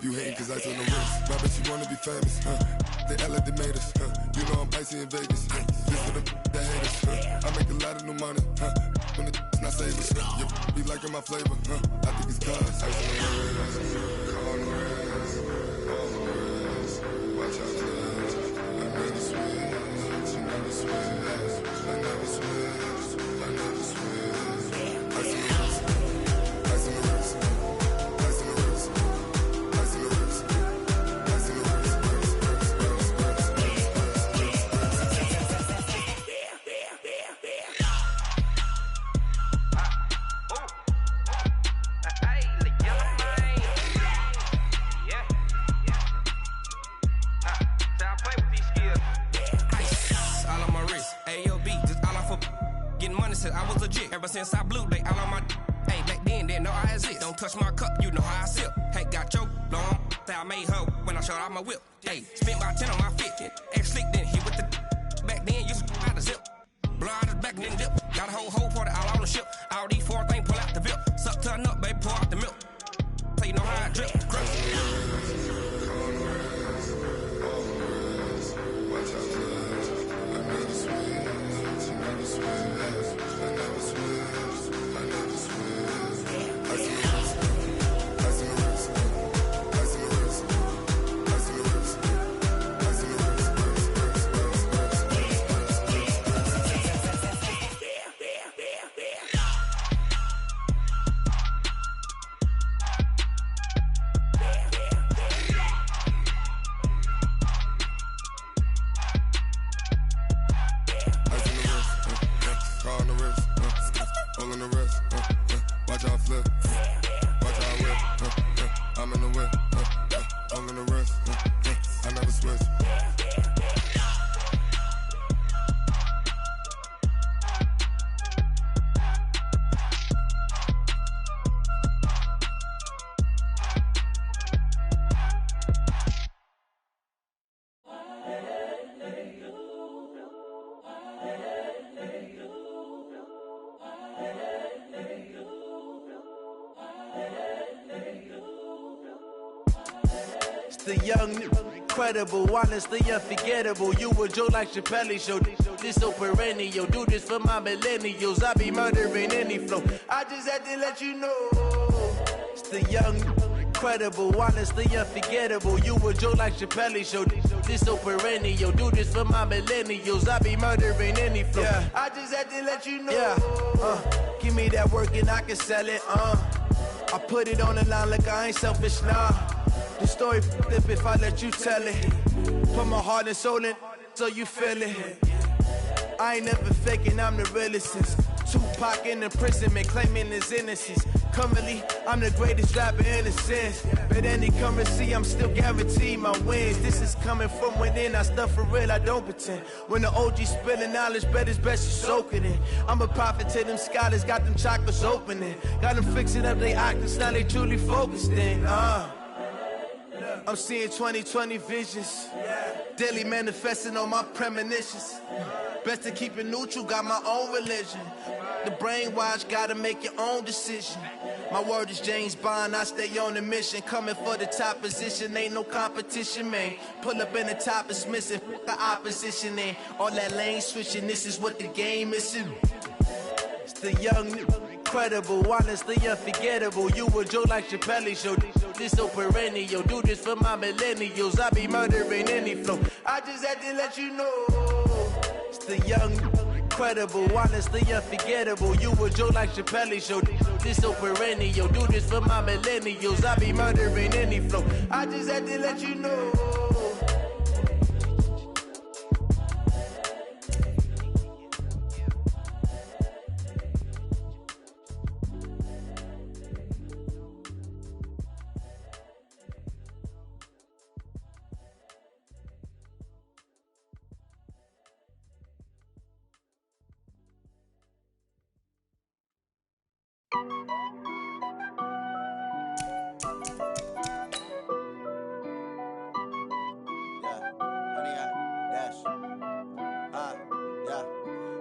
You hating cause ice on the wrist. My bitch, you wanna be famous, They act like they made us, You know I'm icy in Vegas, This for the that hate us, I make a lot of new money, When the not savers, You be liking my flavor, I think it's cause ice on the wrist, on the wrist, on the wrist. Watch out, cuz I never switch, I never switch, I never switch, I never switch. Ice on the wrist, ice on the wrist, ice on the wrist, ice on the wrist, ice on the wrist, I was legit ever since I blew they all on my hey back then didn't know I exist. Don't touch my cup, you know how I sip. Hey, got choked, long that I made her when I showed out my whip. Hey, spent about 10 on my fit. Ex slick then hit with the back then used to out the zip. Blow out his back and then dip. Got a whole party all on the ship. All these 4 things pull out the VIP. Suck to a nut, baby, pour out the milk. So you know how I drip. The young, incredible, honestly unforgettable. You a Joe like Chappelle show. This so perennial. Do this for my millennials. I be murdering any flow. I just had to let you know. It's the young, incredible, honestly unforgettable. You a Joe like Chappelle show. This so perennial. Do this for my millennials. I be murdering any flow. Yeah. I just had to let you know. Yeah. Give me that work and I can sell it. I put it on the line like I ain't selfish, nah. The story flip if I let you tell it. Put my heart and soul in so you feel it. I ain't never faking, I'm the realest since Tupac in imprisonment, claiming his innocence. Currently, I'm the greatest rapper in a sense. But any currency, I'm still guaranteed my wins. This is coming from within, I stuff for real, I don't pretend. When the OG spilling knowledge, bet it's best you soak it in. I'm a prophet to them scholars, got them chakras opening. Got them fixing up they octaves, now they truly focused in. I'm seeing 2020 visions, daily manifesting on my premonitions. Best to keep it neutral, got my own religion. The brainwash, gotta make your own decision. My word is James Bond, I stay on the mission. Coming for the top position, ain't no competition, man. Pull up in the top, it's missing, fuck the opposition, and all that lane switching, this is what the game is. It's the young, incredible, honestly unforgettable. You a Joe like Chappelle show. This so perennial. Do this for my millennials. I be murdering any flow. I just had to let you know. It's the young, incredible, honestly unforgettable. You a Joe like Chappelle show. This so perennial. Do this for my millennials. I be murdering any flow. I just had to let you know.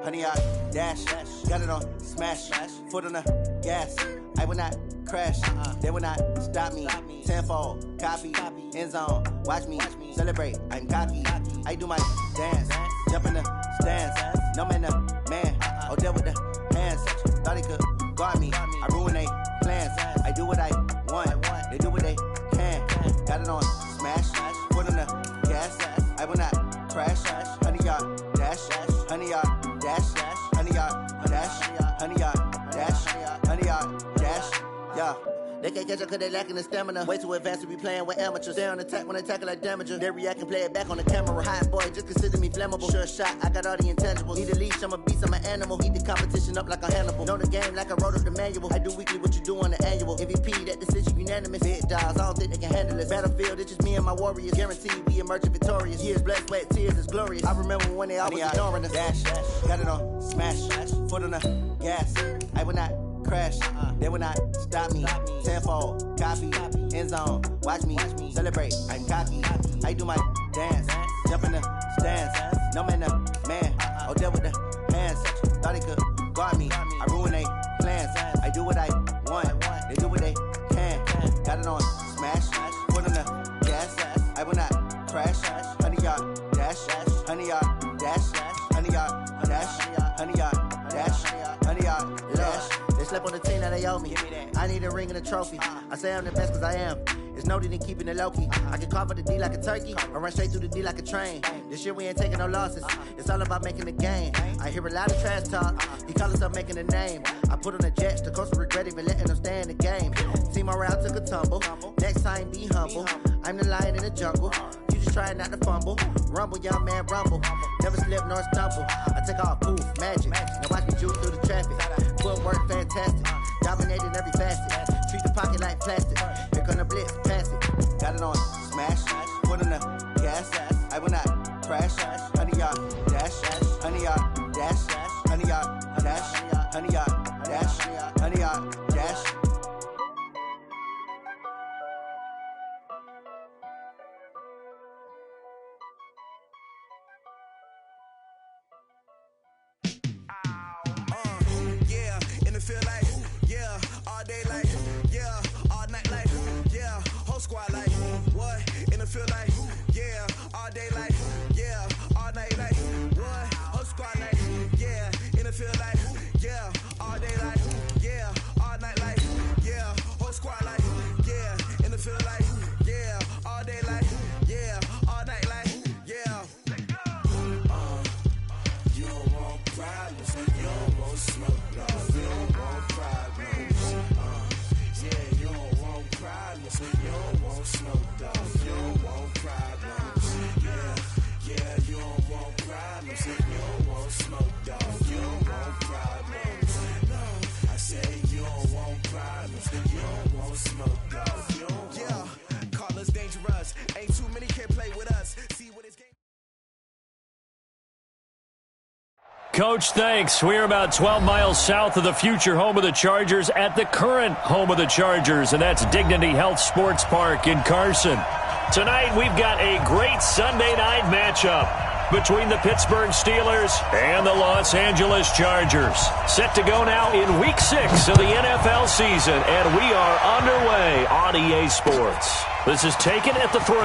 Honey, I dash, got it on smash, foot on the gas. I will not crash. They will not stop me. Tenfold, copy, end zone. Watch me celebrate. I'm cocky. I do my dance. Jump in the stands. No man, man. Oh, there with the hands. Thought he could guard me. I ruin they plans. I do what I want. They do what they can. Got it on smash. Put on the gas. I will not crash. 100-yard dash. 100-yard dash. 100-yard dash. 100-yard dash. 100-yard dash. Yeah. They can't catch up cause they lacking the stamina. Way too advanced to be playing with amateurs. Stay on attack when they tackle like damager. They react and play it back on the camera. Hot boy, just consider me flammable. Sure shot, I got all the intangibles. Need a leash, I'm a beast, I'm an animal. Heat the competition up like a Hannibal. Know the game like I wrote up the manual. I do weekly what you do on the annual. MVP, that decision unanimous. Big dogs, I don't think they can handle it. Battlefield, it's just me and my warriors. Guaranteed we emerging victorious. Years, blood, sweat, tears, it's glorious. I remember when they always ignoring us. Dash, got it on smash. Foot on the gas. I will not crash. They will not stop me. Tenfold, copy, end zone. Watch me celebrate. I'm cocky. I do my dance. Jump in the stands. No man, man. Oh, there with the hands. Thought he could guard me. I ruin they plans. I do what I want. They do what they can. Got it on smash. Put on the gas. I will not crash. 100-yard dash. 100-yard dash. 100-yard dash. 100-yard dash. 100-yard dash. They slept on the team that they owe me. I need a ring and a trophy. I say I'm the best cause I am. It's no need in keeping it low-key. I can carve the D like a turkey or run straight through the D like a train. This year we ain't taking no losses. It's all about making the game. I hear a lot of trash talk. He call himself making a name. I put on the Jets. The coach will regret even letting them stay in the game. Team around took a tumble. Next time be humble. I'm the lion in the jungle. You just trying not to fumble. Rumble, young man, rumble. Never slip nor stumble. I take off, poof, magic. Now watch me juke through the traffic. Footwork fantastic. Dominating every facet. Treat the pocket like plastic. Here come the blitz, pass it. Got it on smash. Put on the gas. I will not crash. 100-yard dash. 100-yard dash. 100-yard dash. 100-yard dash. 100-yard dash. Feel like, yeah, all day like, yeah, all night like, yeah, whole squad like, what, in the field like, yeah, all day like, yeah, all night like, what, whole squad like, yeah, in the field like, yeah, all day like, yeah, all night like, yeah, whole squad like, yeah, in the field like, yeah, all day like, yeah, all night like, yeah. You don't want problems, you don't want smoke, no, you don't want problems. Yeah, you don't want problems, you don't want smoke, dog, you don't want problems. Yeah, you don't want problems, you don't want smoke, dog, you don't want problems. No, I say you don't want problems, you don't want smoke, dog, you don't want. Yeah, call us dangerous, ain't too many can play with us. See what it's game. Coach, thanks. We're about 12 miles south of the future home of the Chargers at the current home of the Chargers, and that's Dignity Health Sports Park in Carson. Tonight, we've got a great Sunday night matchup between the Pittsburgh Steelers and the Los Angeles Chargers. Set to go now in Week 6 of the NFL season, and we are underway on EA Sports. This is taken at the 3.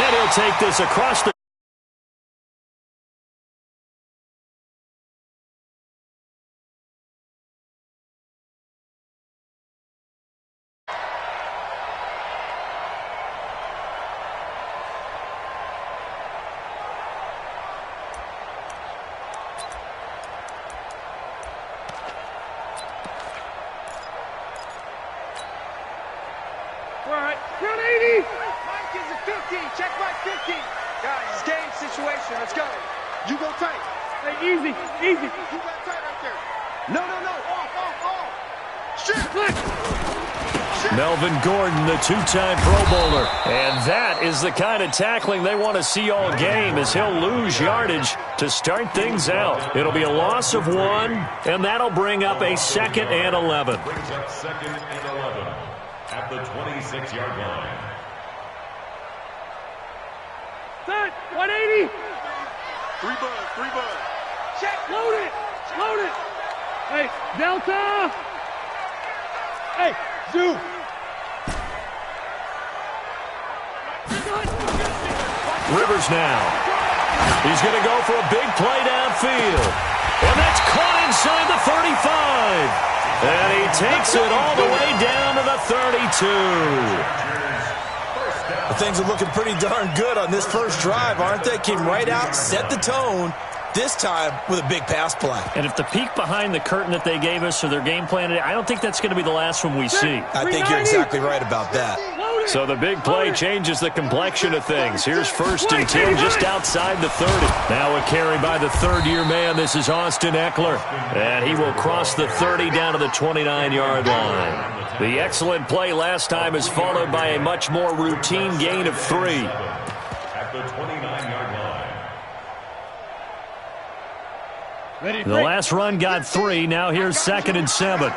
And he'll take this across the Right, front 80. Mike is at 50. Check Mike 50. Guys, it's game situation. Let's go. You go tight. Hey, easy. You got tight right there. No. Off. Shit. Melvin Gordon, the two-time Pro Bowler. And that is the kind of tackling they want to see all game, as he'll lose yardage to start things out. It'll be a loss of 1, and that'll bring up a 2nd and 11. Brings up 2nd and 11 at the 26-yard line. Set, 180. 3 bud. Check, load it. Hey, Delta! Hey, Zoo! Rivers now. He's going to go for a big play downfield. And that's caught inside the 35. And he takes it all the way down to the 32. Well, things are looking pretty darn good on this first drive, aren't they? Came right out, set the tone, this time with a big pass play. And if the peek behind the curtain that they gave us or their game plan, I don't think that's going to be the last one we see. I think you're exactly right about that. So the big play changes the complexion of things. Here's 1st and 10 just outside the 30. Now a carry by the third-year man. This is Austin Eckler. And he will cross the 30 down to the 29-yard line. The excellent play last time is followed by a much more routine gain of 3. At the 29-yard line. The last run got 3. Now here's 2nd and 7.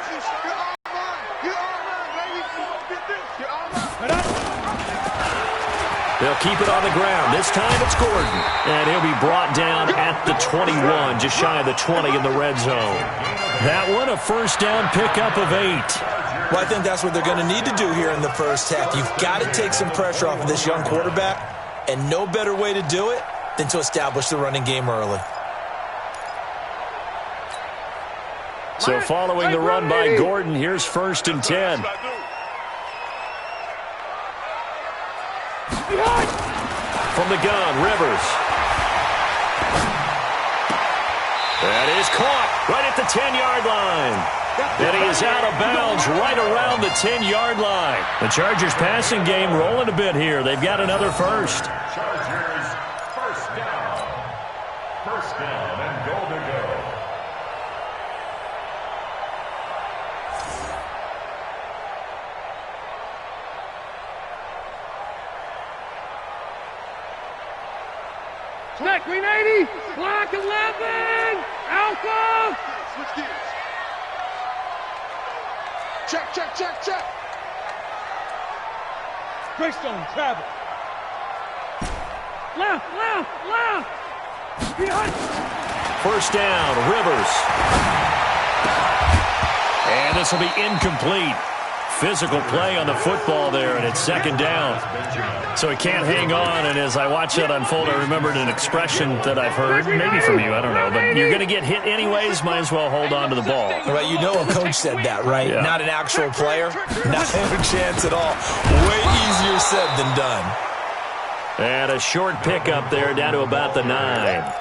They'll keep it on the ground. This time it's Gordon. And he'll be brought down at the 21, just shy of the 20 in the red zone. That one, a first down pickup of 8. Well, I think that's what they're going to need to do here in the first half. You've got to take some pressure off of this young quarterback, and no better way to do it than to establish the running game early. So following the run by Gordon, here's 1st and 10. From the gun, Rivers. That is caught right at the 10-yard line. And he is out of bounds right around the 10-yard line. The Chargers passing game rolling a bit here. They've got another first. Chargers, first down. First down and goal to go. Snack, green 80, block 11, Alpha. Switch gears. Check, check, check, check. Greystone, travel. Left, left, left. Behind. First down, Rivers. And this will be incomplete. Physical play on the football there, and it's 2nd down. So he can't hang on, and as I watch that unfold, I remembered an expression that I've heard, maybe from you, I don't know, but you're going to get hit anyways, might as well hold on to the ball. Right, you know a coach said that, right? Yeah. Not an actual player. Not a chance at all. Way easier said than done. And a short pickup there down to about the 9.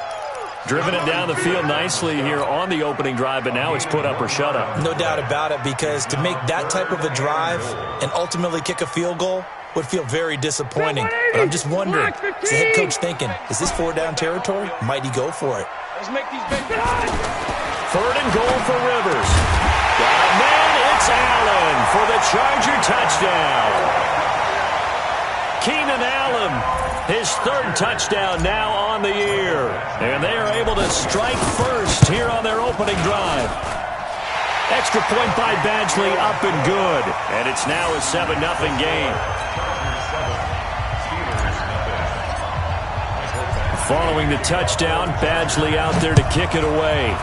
Driven it down the field nicely here on the opening drive, but now it's put up or shut up. No doubt about it, because to make that type of a drive and ultimately kick a field goal would feel very disappointing. But I'm just wondering, is the head coach thinking, is this 4-down territory? Might he go for it? Let's make these big. 3rd and goal for Rivers. And then it's Allen for the Charger touchdown. Keenan Allen, his 3rd touchdown now on the year. And they are able to strike first here on their opening drive. Extra point by Badgley, up and good. And it's now a 7-0 game. Following the touchdown, Badgley out there to kick it away.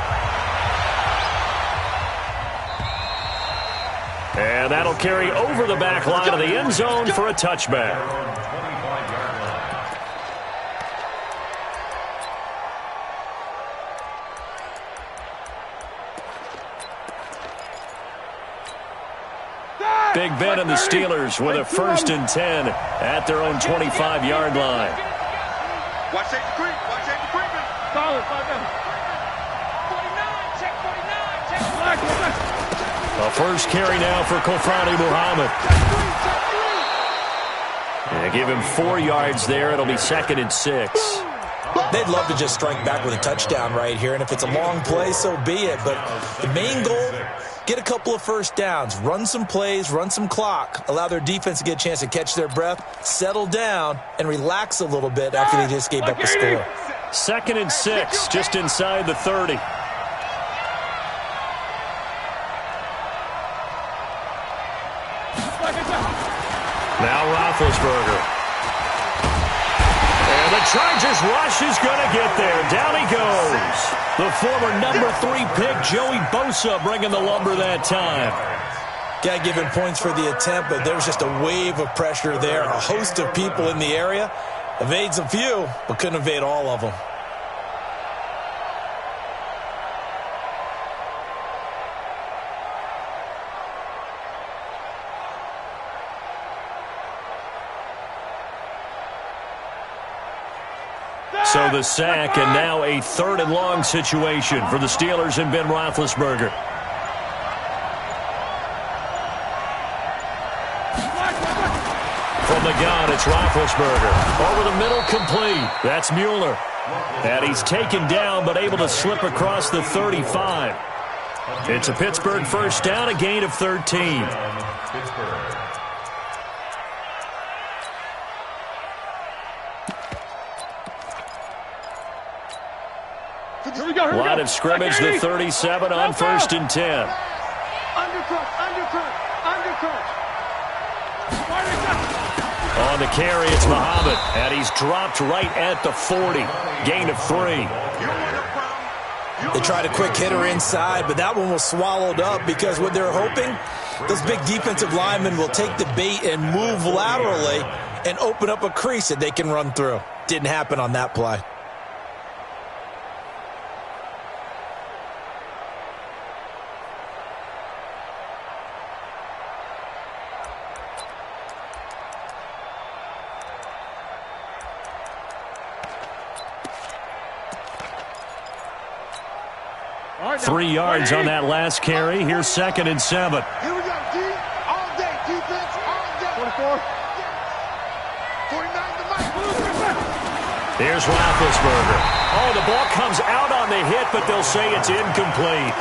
And that'll carry over the back line of the end zone for a touchback. Big Ben and the Steelers with a 1st and 10 at their own 25-yard line. Watch safety creep. Watch safety creeping. Solid, 49, check 49, check. A first carry now for Kofani Muhammad. Yeah, give him 4 yards there. It'll be 2nd and 6. They'd love to just strike back with a touchdown right here, and if it's a long play, so be it. But the main goal, get a couple of first downs, run some plays, run some clock, allow their defense to get a chance to catch their breath, settle down, and relax a little bit after they just gave up a score. 2nd and 6, just inside the 30. Now Roethlisberger. And And the Chargers rush is going to get there. Down he goes. The former number 3 pick, Joey Bosa, bringing the lumber that time. Got to give him points for the attempt, but there's just a wave of pressure there. A host of people in the area. Evades a few, but couldn't evade all of them. So the sack, and now a 3rd and long situation for the Steelers and Ben Roethlisberger. From the gun, it's Roethlisberger. Over the middle, complete. That's Mueller. And he's taken down, but able to slip across the 35. It's a Pittsburgh first down, a gain of 13. Line of scrimmage, the 37 on 1st and 10. On the carry, it's Muhammad, and he's dropped right at the 40. Gain of 3. They tried a quick hitter inside, but that one was swallowed up because what they're hoping, those big defensive linemen will take the bait and move laterally and open up a crease that they can run through. Didn't happen on that play. Right, 3 yards on that last carry. Here's 2nd and 7. Here we go, D. All day. Defense, all day. 24. 49 to Mike. Here's Roethlisberger. Oh, the ball comes out on the hit, but they'll say it's incomplete.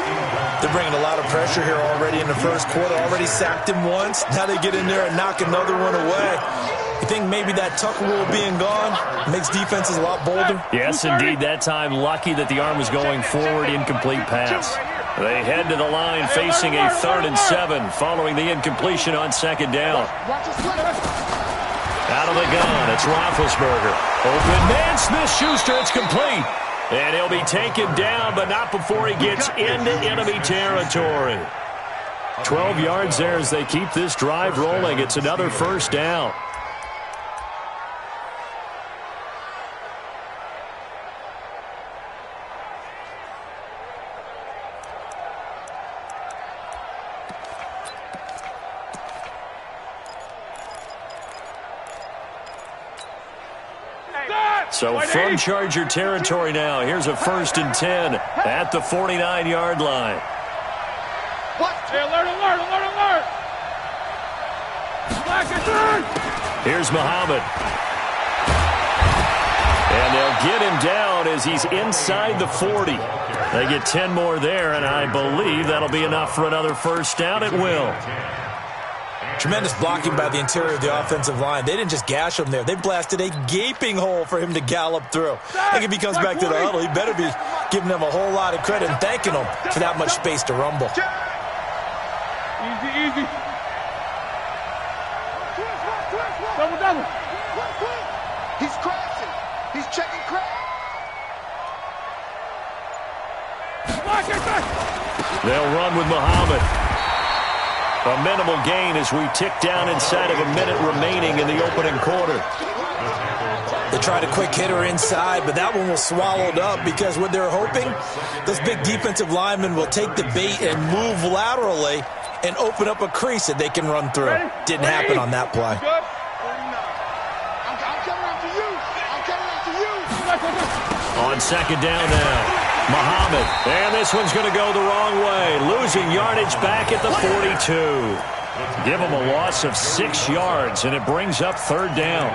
They're bringing a lot of pressure here already in the first quarter. Already sacked him once. Now they get in there and knock another one away. You think maybe that tuck rule being gone makes defenses a lot bolder? Yes, indeed. That time, lucky that the arm was going forward. Incomplete pass. They head to the line facing a 3rd and 7 following the incompletion on 2nd down. Out of the gun, it's Roethlisberger. Open man, Smith-Schuster, it's complete. And he'll be taken down, but not before he gets into enemy territory. 12 yards there as they keep this drive rolling. It's another first down. So from Charger territory now, here's a 1st and 10 at the 49-yard line. What? Hey, alert, alert, alert, alert! Here's Muhammad. And they'll get him down as he's inside the 40. They get 10 more there, and I believe that'll be enough for another first down. It will. Tremendous blocking by the interior of the offensive line. They didn't just gash him there. They blasted a gaping hole for him to gallop through. I think if he comes back to the huddle, he better be giving them a whole lot of credit and thanking them for that much space to rumble. Easy, easy. Double, double. He's crashing. He's checking crash. They'll run with Muhammad. A minimal gain as we tick down inside of a minute remaining in the opening quarter. They tried a quick hitter inside, but that one was swallowed up because what they're hoping, those big defensive linemen will take the bait and move laterally and open up a crease that they can run through. Didn't happen on that play. I'm coming after you. I'm coming after you. On 2nd down now. Muhammad, and this one's going to go the wrong way. Losing yardage back at the 42. Give him a loss of 6 yards, and it brings up 3rd down.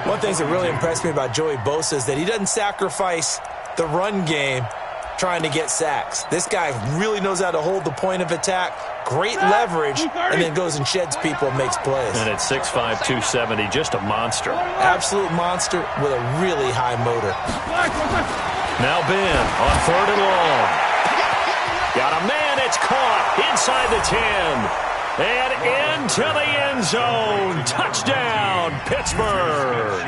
One thing that really impressed me about Joey Bosa is that he doesn't sacrifice the run game trying to get sacks. This guy really knows how to hold the point of attack, great leverage, and then goes and sheds people and makes plays. And at 6'5", 270, just a monster. Absolute monster with a really high motor. Now Ben on 3rd and long. Got a man, it's caught inside the 10. And into the end zone. Touchdown, Pittsburgh.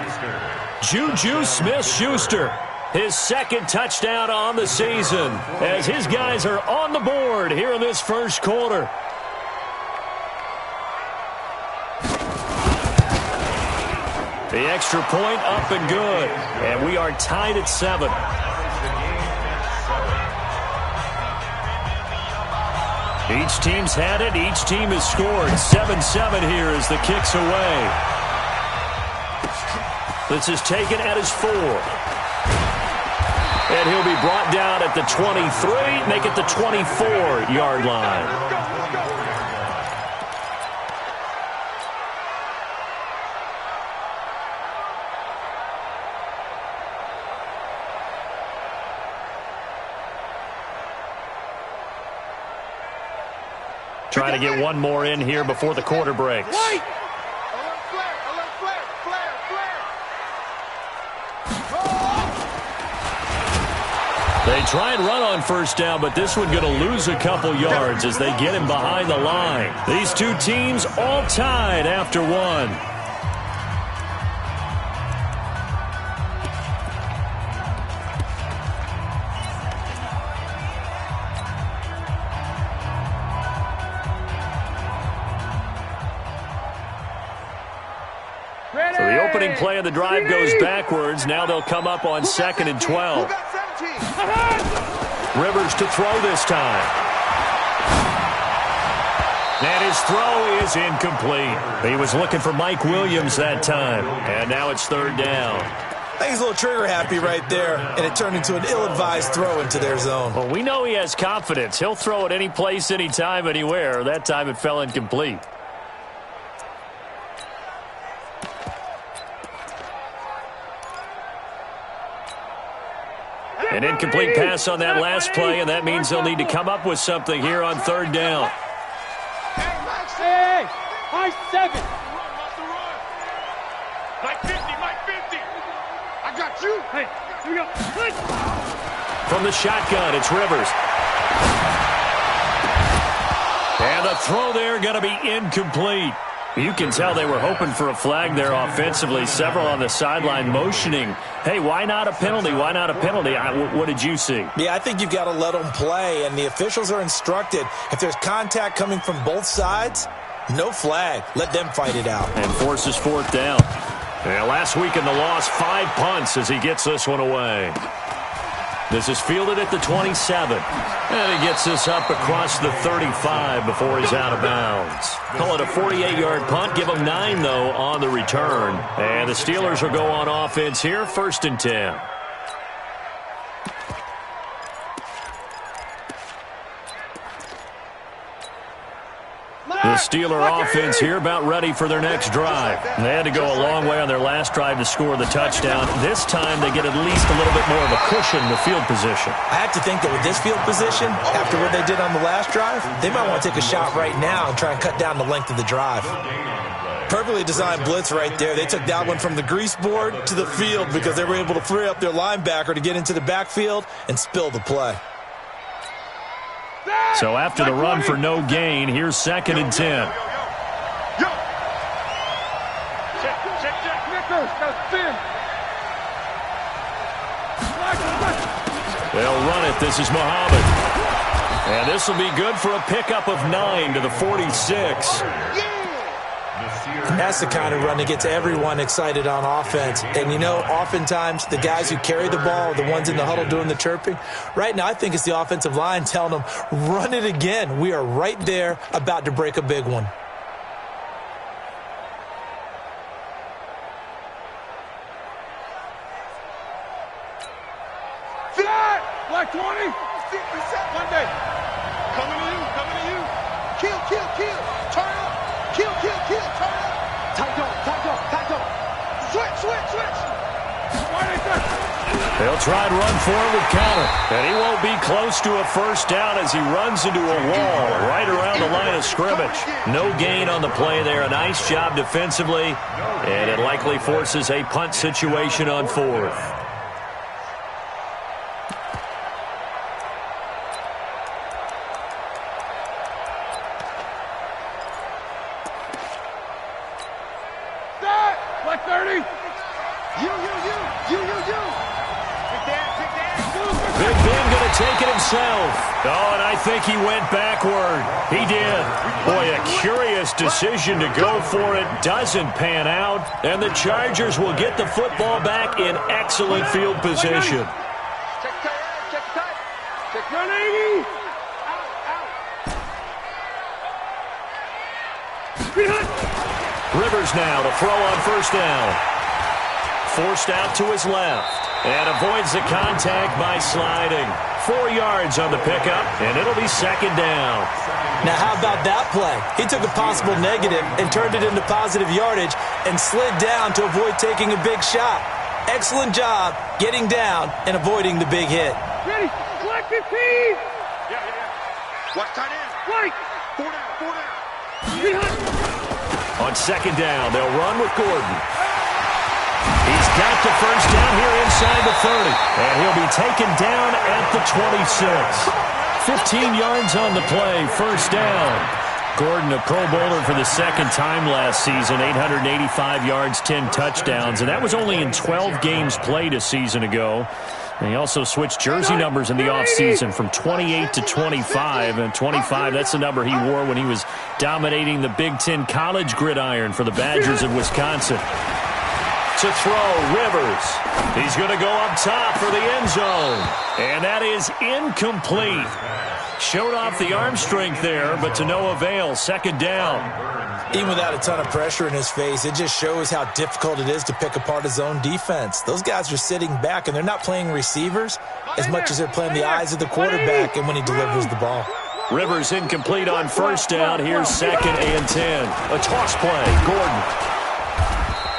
Juju Smith-Schuster, his second touchdown on the season, as his guys are on the board here in this first quarter. The extra point up and good. And we are tied at 7. Each team's had it. Each team has scored. 7-7 here as the kick's away. This is taken at his 4. And he'll be brought down at the 23, make it the 24-yard line. Trying to get one more in here before the quarter breaks. They try and run on first down, but this one going to lose a couple yards as they get him behind the line. These two teams all tied after one. So the opening play of the drive goes backwards. Now they'll come up on 2nd and 12. Rivers to throw this time. And his throw is incomplete. He was looking for Mike Williams that time. And now it's 3rd down. I think he's a little trigger happy right there, and it turned into an ill-advised throw into their zone. Well, we know he has confidence. He'll throw it any place, anytime, anywhere. That time it fell incomplete. An incomplete pass on that last play, and that means they'll need to come up with something here on 3rd down. Hey, high 7. Mike 50, Mike 50. I got you. Hey, here we go. From the shotgun, it's Rivers. And the throw there going to be incomplete. You can tell they were hoping for a flag there offensively. Several on the sideline motioning, hey, why not a penalty? Why not a penalty? What did you see? Yeah, I think you've got to let them play, and the officials are instructed. If there's contact coming from both sides, no flag. Let them fight it out. And forces 4th down. And last week in the loss, 5 punts as he gets this one away. This is fielded at the 27. And he gets this up across the 35 before he's out of bounds. Call it a 48-yard punt. Give him 9, though, on the return. And the Steelers will go on offense here, 1st and 10. The Steeler offense here about ready for their next drive. They had to go a long way on their last drive to score the touchdown. This time they get at least a little bit more of a cushion in the field position. I have to think that with this field position, after what they did on the last drive, they might want to take a shot right now and try and cut down the length of the drive. Perfectly designed blitz right there. They took that one from the grease board to the field because they were able to free up their linebacker to get into the backfield and spill the play. So after the run for no gain, here's 2nd and 10. They'll run it. This is Muhammad. And this will be good for a pickup of 9 to the 46. That's the kind of run that gets everyone excited on offense. And, you know, oftentimes the guys who carry the ball are the ones in the huddle doing the chirping. Right now, I think it's the offensive line telling them, run it again. We are right there about to break a big one. Black 20. Monday. Coming to you. Kill. Turn up. Kill. Turn up. Tight dog. Switch. They'll try and run forward with counter. And he won't be close to a first down as he runs into a wall right around the line of scrimmage. No gain on the play there. A nice job defensively. And it likely forces a punt situation on 4th. Black 30. You. Big Ben going to take it himself. Oh, and I think he went backward. He did. Boy, a curious decision to go for it. Doesn't pan out. And the Chargers will get the football back in excellent field position. Check tight. Check 180. Rivers now to throw on first down. Forced out to his left. And avoids the contact by sliding. 4 yards on the pickup, and it'll be second down. Now, how about that play? He took a possible negative and turned it into positive yardage and slid down to avoid taking a big shot. Excellent job getting down and avoiding the big hit. Ready. Black 15. Yeah. Watch tight end. White. 4 down. On second down, they'll run with Gordon. He's got the first down here inside the 30. And he'll be taken down at the 26. 15 yards on the play, first down. Gordon, a Pro Bowler for the second time last season, 885 yards, 10 touchdowns. And that was only in 12 games played a season ago. And he also switched jersey numbers in the offseason from 28 to 25. And 25, that's the number he wore when he was dominating the Big Ten college gridiron for the Badgers of Wisconsin. To throw, Rivers. He's going to go up top for the end zone. And that is incomplete. Showed off the arm strength there, but to no avail. Second down. Even without a ton of pressure in his face, it just shows how difficult it is to pick apart his own defense. Those guys are sitting back, and they're not playing receivers as much as they're playing the eyes of the quarterback and when he delivers the ball. Rivers incomplete on first down. Here's second and 10. A toss play, Gordon.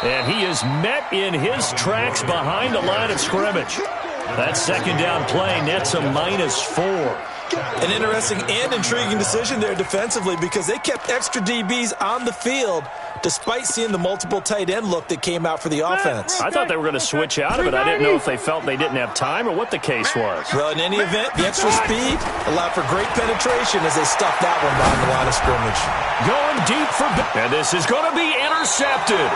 And he is met in his tracks behind the line of scrimmage. That second down play nets a -4. An interesting and intriguing decision there defensively because they kept extra DBs on the field despite seeing the multiple tight end look that came out for the offense. I thought they were going to switch out of it. I didn't know if they felt they didn't have time or what the case was. Well, in any event, the extra speed allowed for great penetration as they stuffed that one behind the line of scrimmage. Going deep for... And this is going to be intercepted.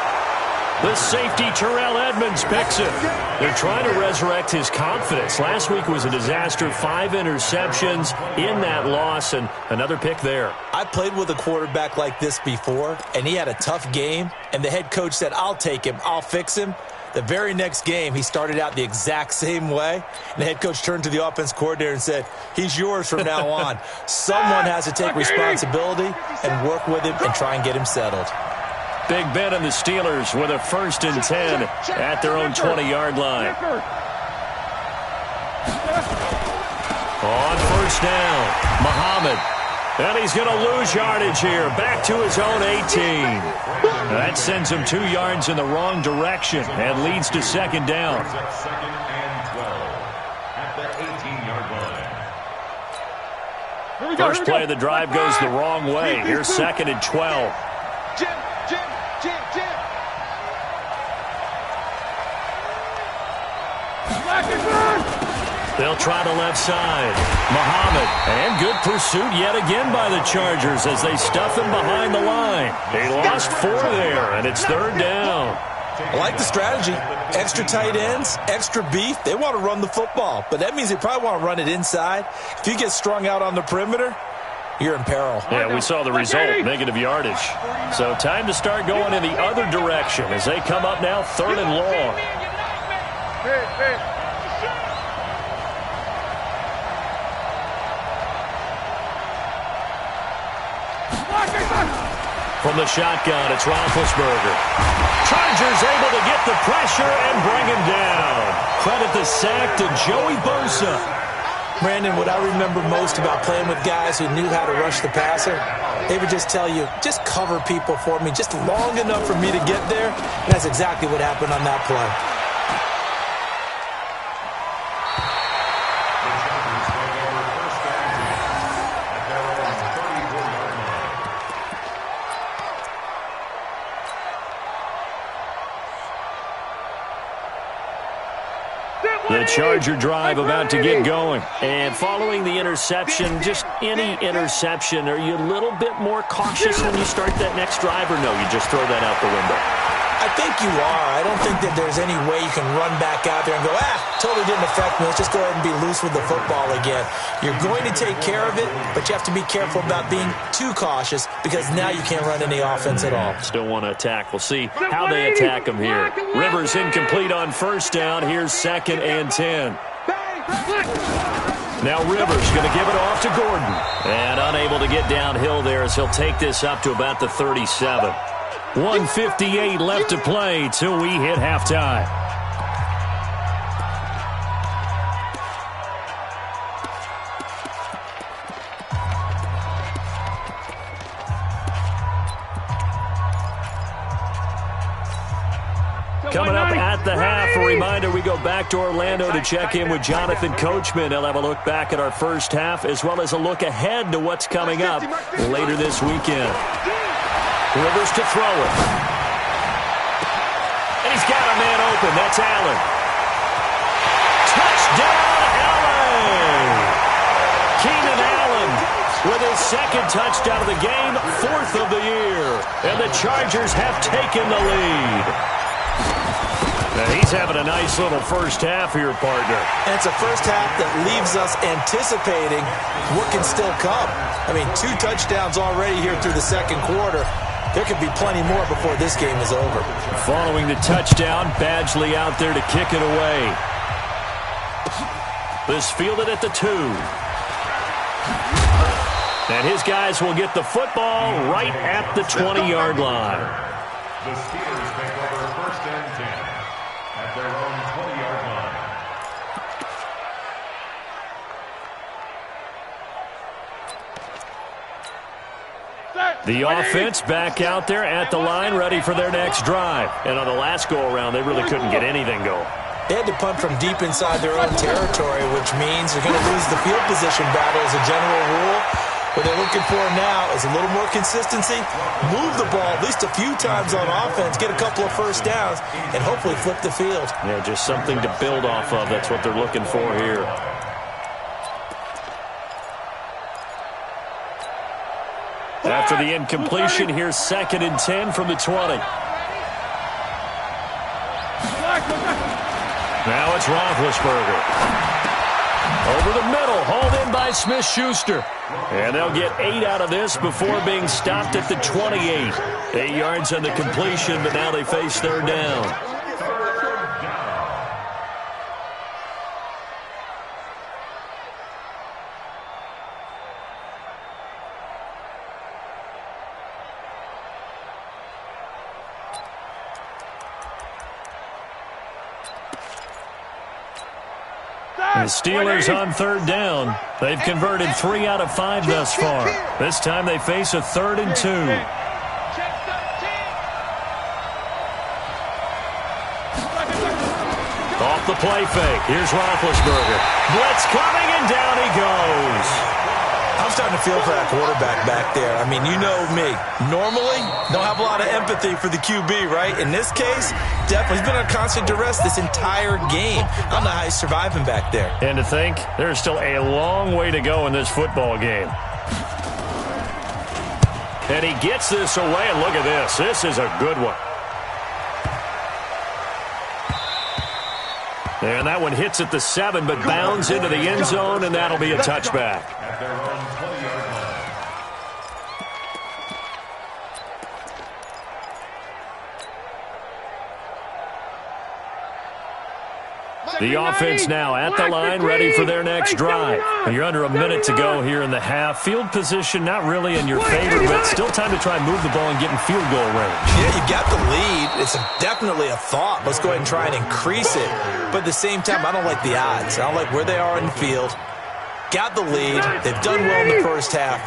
The safety, Terrell Edmonds, picks it. They're trying to resurrect his confidence. Last week was a disaster. 5 interceptions in that loss, and another pick there. I played with a quarterback like this before, and he had a tough game, and the head coach said, I'll take him, I'll fix him. The very next game, he started out the exact same way, and the head coach turned to the offense coordinator and said, he's yours from now on. Someone has to take responsibility and work with him and try and get him settled. Big Ben and the Steelers with a 1st and 10 at their own 20-yard line. On first down, Muhammad. And he's going to lose yardage here. Back to his own 18. That sends him 2 yards in the wrong direction and leads to second down. Second and 12 at the 18-yard line. First play of the drive goes the wrong way. Here's second and 12. Jim. They'll try to left side. Muhammad. And good pursuit yet again by the Chargers as they stuff him behind the line. They lost 4 there, and it's third down. I like the strategy. Extra tight ends, extra beef. They want to run the football, but that means they probably want to run it inside. If you get strung out on the perimeter, you're in peril. Yeah, we saw the result, negative yardage. So time to start going in the other direction as they come up now 3rd and long. From the shotgun, it's Roethlisberger. Chargers able to get the pressure and bring him down. Credit the sack to Joey Bosa. Brandon, what I remember most about playing with guys who knew how to rush the passer, they would just tell you, just cover people for me, just long enough for me to get there. And that's exactly what happened on that play. The Charger drive about to get going. And following the interception, just any interception, are you a little bit more cautious when you start that next drive, or no, you just throw that out the window? I think you are. I don't think that there's any way you can run back out there and go, totally didn't affect me. Let's just go ahead and be loose with the football again. You're going to take care of it, but you have to be careful about being too cautious because now you can't run any offense at all. Still want to attack. We'll see how they attack them here. Rivers incomplete on first down. Here's 2nd and 10. Now Rivers going to give it off to Gordon. And unable to get downhill there as he'll take this up to about the 37. 1:58 left to play till we hit halftime. Coming up at the half, a reminder, we go back to Orlando to check in with Jonathan Coachman. He'll have a look back at our first half as well as a look ahead to what's coming up later this weekend. Rivers to throw it. And he's got a man open. That's Allen. Touchdown, Allen! Keenan Allen with his 2nd touchdown of the game, 4th of the year. And the Chargers have taken the lead. Now he's having a nice little first half here, partner. And it's a first half that leaves us anticipating what can still come. I mean, 2 touchdowns already here through the 2nd quarter. There could be plenty more before this game is over. Following the touchdown, Badgley out there to kick it away. This fielded at the 2. And his guys will get the football right at the 20-yard line. The Steelers take over 1st and 10 at their own 20-yard line. The offense back out there at the line, ready for their next drive. And on the last go-around, they really couldn't get anything going. They had to punt from deep inside their own territory, which means they're going to lose the field position battle as a general rule. What they're looking for now is a little more consistency, move the ball at least a few times on offense, get a couple of first downs, and hopefully flip the field. Yeah, just something to build off of. That's what they're looking for here. After the incompletion, here's 2nd and 10 from the 20. Now it's Roethlisberger. Over the middle, hauled in by Smith-Schuster. And they'll get 8 out of this before being stopped at the 28. 8 yards on the completion, but now they face 3rd down. The Steelers on 3rd down. They've converted 3 out of 5 thus far. This time they face a 3rd and 2. Off the play fake. Here's Roethlisberger. Blitz coming, and down he goes. I'm starting to feel for that quarterback back there. I mean, you know me. Normally, don't have a lot of empathy for the QB, right? In this case, definitely he's been under constant duress this entire game. I don't know how he's surviving back there. And to think, there's still a long way to go in this football game. And he gets this away, and look at this. This is a good one. And that one hits at the 7, but bounds into the end zone, and that'll be a touchback. At their own 20-yard line. The offense now at the line, ready for their next drive. You're under a minute to go here in the half. Field position not really in your favor, but still time to try and move the ball and get in field goal range. Yeah, you got the lead. It's definitely a thought. Let's go ahead and try and increase it. But at the same time, I don't like the odds. I don't like where they are in the field. Got the lead. They've done well in the first half.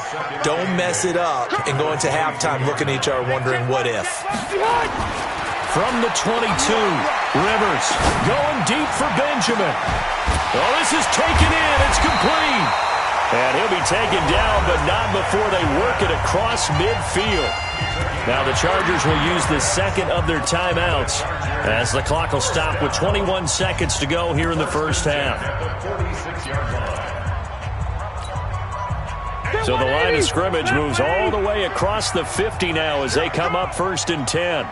Don't mess it up and go into halftime looking at each other wondering what if. From the 22, Rivers going deep for Benjamin. Oh, this is taken in. It's complete. And he'll be taken down, but not before they work it across midfield. Now the Chargers will use the 2nd of their timeouts as the clock will stop with 21 seconds to go here in the first half. So the line of scrimmage moves all the way across the 50 now as they come up 1st and 10.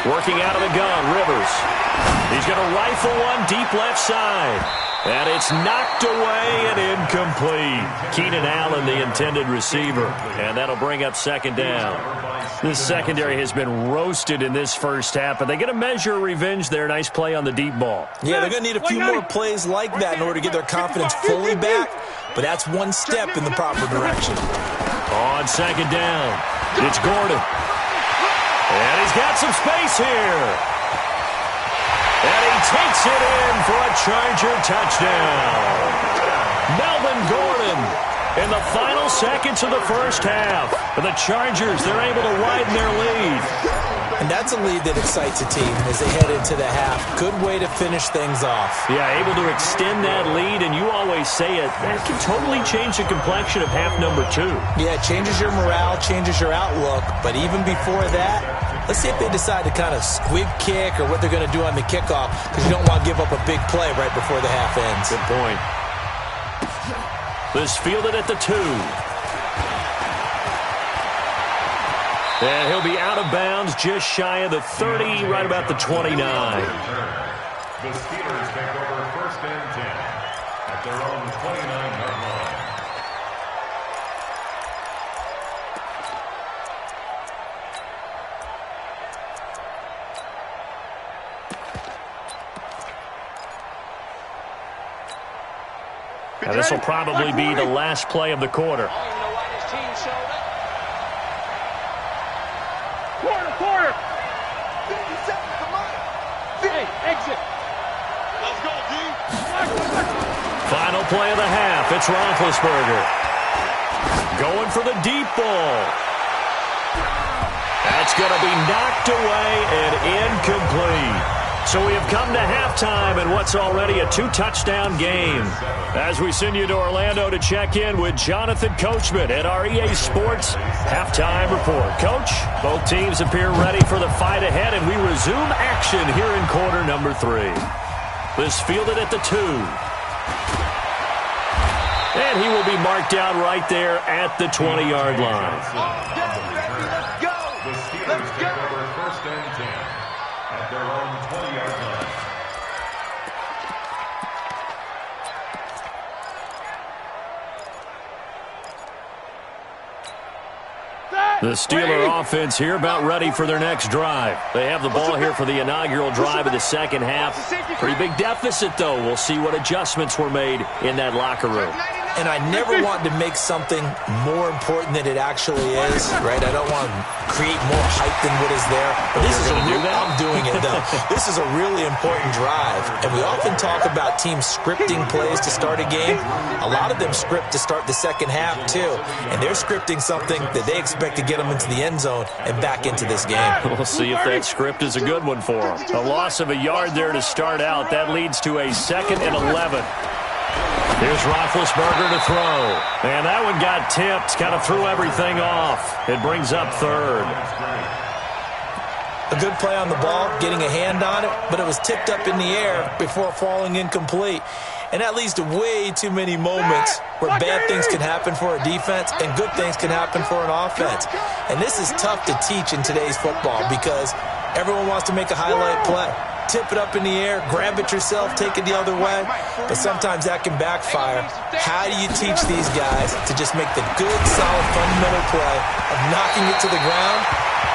Working out of the gun, Rivers. He's going to rifle one deep left side. And it's knocked away and incomplete. Keenan Allen, the intended receiver. And that'll bring up second down. This secondary has been roasted in this first half, but they get a measure of revenge there. Nice play on the deep ball. Yeah, they're going to need a few more plays like that in order to get their confidence fully back. But that's one step in the proper direction. On second down, it's Gordon. And he's got some space here. And he takes it in for a Charger touchdown. Melvin Gordon in the final seconds of the first half. For the Chargers, they're able to widen their lead. And that's a lead that excites a team as they head into the half. Good way to finish things off. Yeah, able to extend that lead, and you always say it, that can totally change the complexion of half number 2. Yeah, it changes your morale, changes your outlook. But even before that, let's see if they decide to kind of squib kick or what they're going to do on the kickoff, because you don't want to give up a big play right before the half ends. Good point. This fielded at the 2. And he'll be out of bounds just shy of the 30, right about the 29. The Steelers take over first and 10 at their own 29-yard line. Now this will probably be the last play of the quarter. Quarter. 50 seconds to mine. Hey, exit. Let's go, D. Final play of the half. It's Roethlisberger. Going for the deep ball. That's going to be knocked away and incomplete. So we have come to halftime in what's already a 2-touchdown game. As we send you to Orlando to check in with Jonathan Coachman at our EA Sports Halftime Report. Coach, both teams appear ready for the fight ahead, and we resume action here in quarter number 3. This fielded at the 2. And he will be marked out right there at the 20-yard line. Let's go! The Steelers take over first and 10 at their own 20-yard line. The Steeler offense here about ready for their next drive. They have the ball here for the inaugural drive of the second half. Pretty big deficit, though. We'll see what adjustments were made in that locker room. And I never want to make something more important than it actually is, right? I don't want to create more hype than what is there. But this is I'm doing it, though. This is a really important drive. And we often talk about teams scripting plays to start a game. A lot of them script to start the second half, too. And they're scripting something that they expect to get them into the end zone and back into this game. We'll see if that script is a good one for them. A loss of a yard there to start out. That leads to a 2nd and 11. Here's Roethlisberger to throw. And that one got tipped, kind of threw everything off. It brings up 3rd. A good play on the ball, getting a hand on it, but it was tipped up in the air before falling incomplete. And that leads to way too many moments where bad things can happen for a defense and good things can happen for an offense. And this is tough to teach in today's football because everyone wants to make a highlight play. Tip it up in the air, grab it yourself, take it the other way. But sometimes that can backfire. How do you teach these guys to just make the good, solid, fundamental play of knocking it to the ground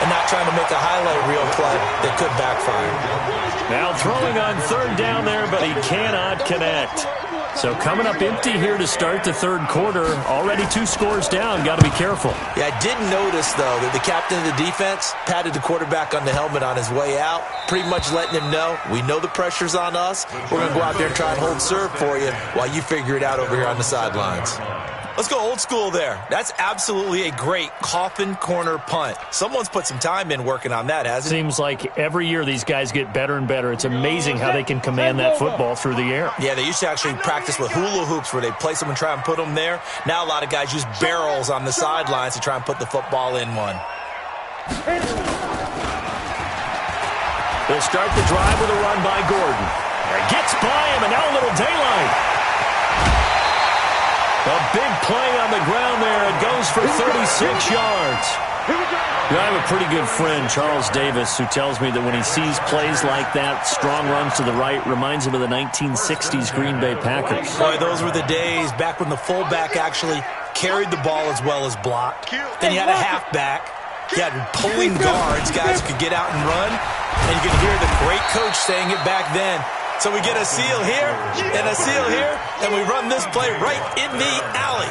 and not trying to make a highlight reel play that could backfire? Now throwing on 3rd down there, but he cannot connect. So coming up empty here to start the 3rd quarter. Already 2 scores down. Got to be careful. Yeah, I did notice, though, that the captain of the defense patted the quarterback on the helmet on his way out, pretty much letting him know, we know the pressure's on us. We're going to go out there and try and hold serve for you while you figure it out over here on the sidelines. Let's go old school there. That's absolutely a great coffin corner punt. Someone's put some time in working on that, hasn't it? Seems like every year these guys get better and better. It's amazing how they can command that football through the air. Yeah, they used to actually practice with hula hoops where they place them and try and put them there. Now a lot of guys use barrels on the sidelines to try and put the football in one. They'll start the drive with a run by Gordon. It gets by him, and now a little daylight. A big play on the ground there. It goes for 36. 6 yards. I have a pretty good friend, Charles Davis, who tells me that when he sees plays like that, strong runs to the right, reminds him of the 1960s Green Bay Packers. Boy, those were the days back when the fullback actually carried the ball as well as blocked. Then you had a halfback. You had pulling guards, guys who could get out and run. And you could hear the great coach saying it back then. So we get a seal here and a seal here, and we run this play right in the alley.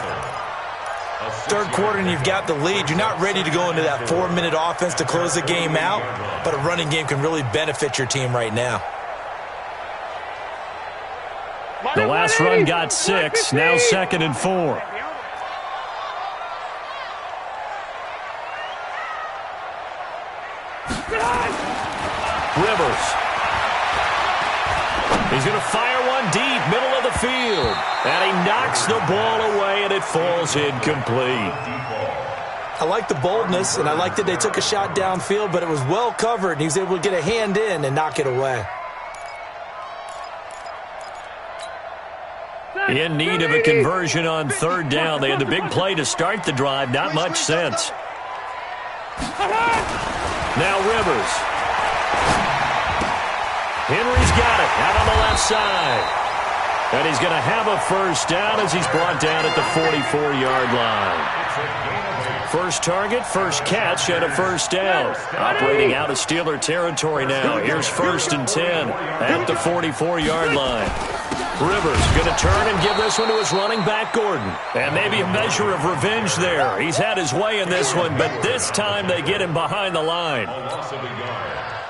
Third quarter and you've got the lead. You're not ready to go into that 4-minute offense to close the game out, but a running game can really benefit your team right now. The last run got 6, now 2nd and 4. Rivers. He's going to fire one deep, middle of the field. And he knocks the ball away, and it falls incomplete. I like the boldness, and I like that they took a shot downfield, but it was well covered, and he was able to get a hand in and knock it away. In need of a conversion on 3rd down. They had the big play to start the drive. Not much sense. Now Rivers. Henry's got it out on the left side. And he's going to have a first down as he's brought down at the 44-yard line. First target, first catch, and a first down. Operating out of Steeler territory now. Here's 1st and 10 at the 44-yard line. Rivers going to turn and give this one to his running back, Gordon. And maybe a measure of revenge there. He's had his way in this one, but this time they get him behind the line.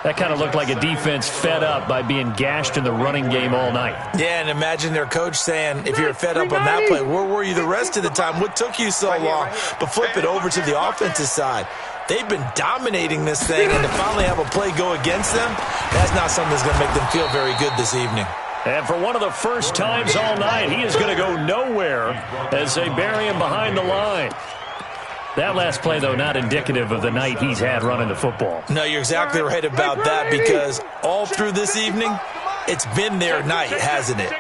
That kind of looked like a defense fed up by being gashed in the running game all night. Yeah, and imagine their coach saying, if you're fed up on that play, where were you the rest of the time? What took you so long? But flip it over to the offensive side. They've been dominating this thing, and to finally have a play go against them, that's not something that's going to make them feel very good this evening. And for one of the first times all night, he is going to go nowhere as they bury him behind the line. That last play, though, not indicative of the night he's had running the football. No, you're exactly right about that, because all through this evening, it's been their night, hasn't it?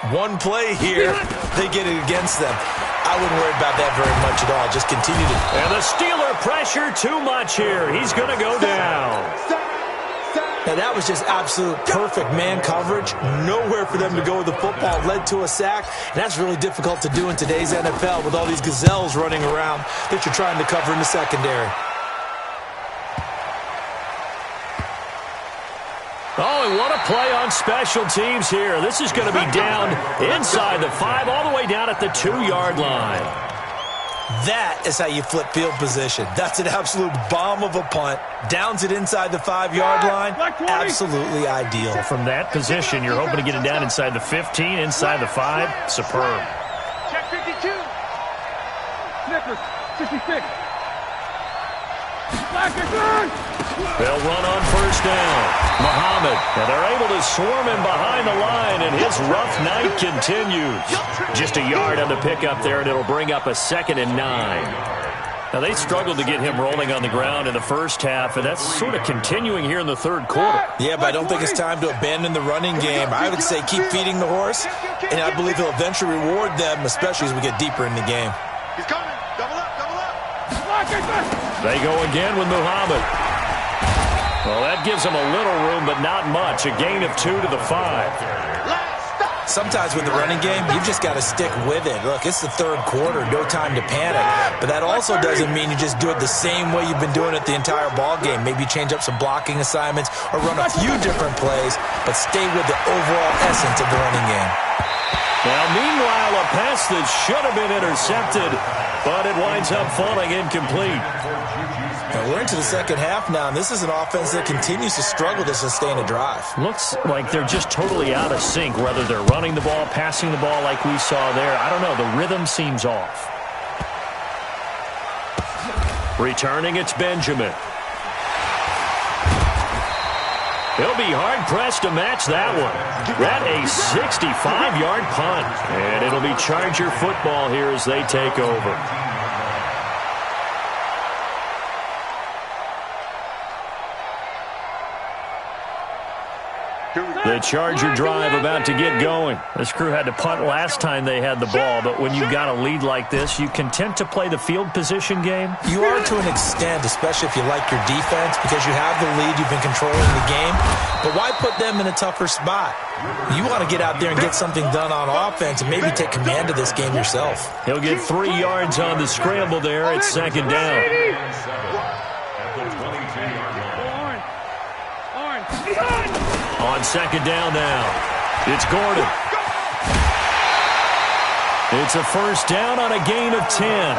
One play here, they get it against them. I wouldn't worry about that very much at all. Just continue to... And the Steeler pressure too much here. He's going to go down. Now, that was just absolute perfect man coverage. Nowhere for them to go with the football. Led to a sack. And that's really difficult to do in today's NFL with all these gazelles running around that you're trying to cover in the secondary. Oh, and what a play on special teams here. This is going to be down inside the 5, all the way down at the 2-yard line. That is how you flip field position. That's an absolute bomb of a punt. Downs it inside the 5-yard line. Absolutely ideal. So from that position, you're hoping to get it down inside the 15, inside the 5. Superb. Check 52. Snickers, 66. They'll run on first down. Muhammad, and they're able to swarm him behind the line, and his rough night continues. Just a yard on the pickup there, and it'll bring up a 2nd and 9. Now, they struggled to get him rolling on the ground in the first half, and that's sort of continuing here in the 3rd quarter. Yeah, but I don't think it's time to abandon the running game. I would say keep feeding the horse, and I believe he'll eventually reward them, especially as we get deeper in the game. He's coming. Double up, double up. They go again with Muhammad. Well, that gives them a little room, but not much. A gain of 2 to the 5. Sometimes with the running game, you've just got to stick with it. Look, it's the 3rd quarter, no time to panic. But that also doesn't mean you just do it the same way you've been doing it the entire ball game. Maybe change up some blocking assignments or run a few different plays, but stay with the overall essence of the running game. Now, meanwhile, a pass that should have been intercepted, but it winds up falling incomplete. Now we're into the 2nd half now, and this is an offense that continues to struggle to sustain a drive. Looks like they're just totally out of sync, whether they're running the ball, passing the ball like we saw there. I don't know. The rhythm seems off. Returning, it's Benjamin. He'll be hard-pressed to match that one. That a 65-yard punt. And it'll be Charger football here as they take over. The Charger drive about to get going. This crew had to punt last time they had the ball, but when you've got a lead like this, you content to play the field position game? You are to an extent, especially if you like your defense, because you have the lead, you've been controlling the game. But why put them in a tougher spot? You want to get out there and get something done on offense and maybe take command of this game yourself. He'll get 3 yards on the scramble there. It's second down. On second down now, it's Gordon. It's a first down on a gain of 10.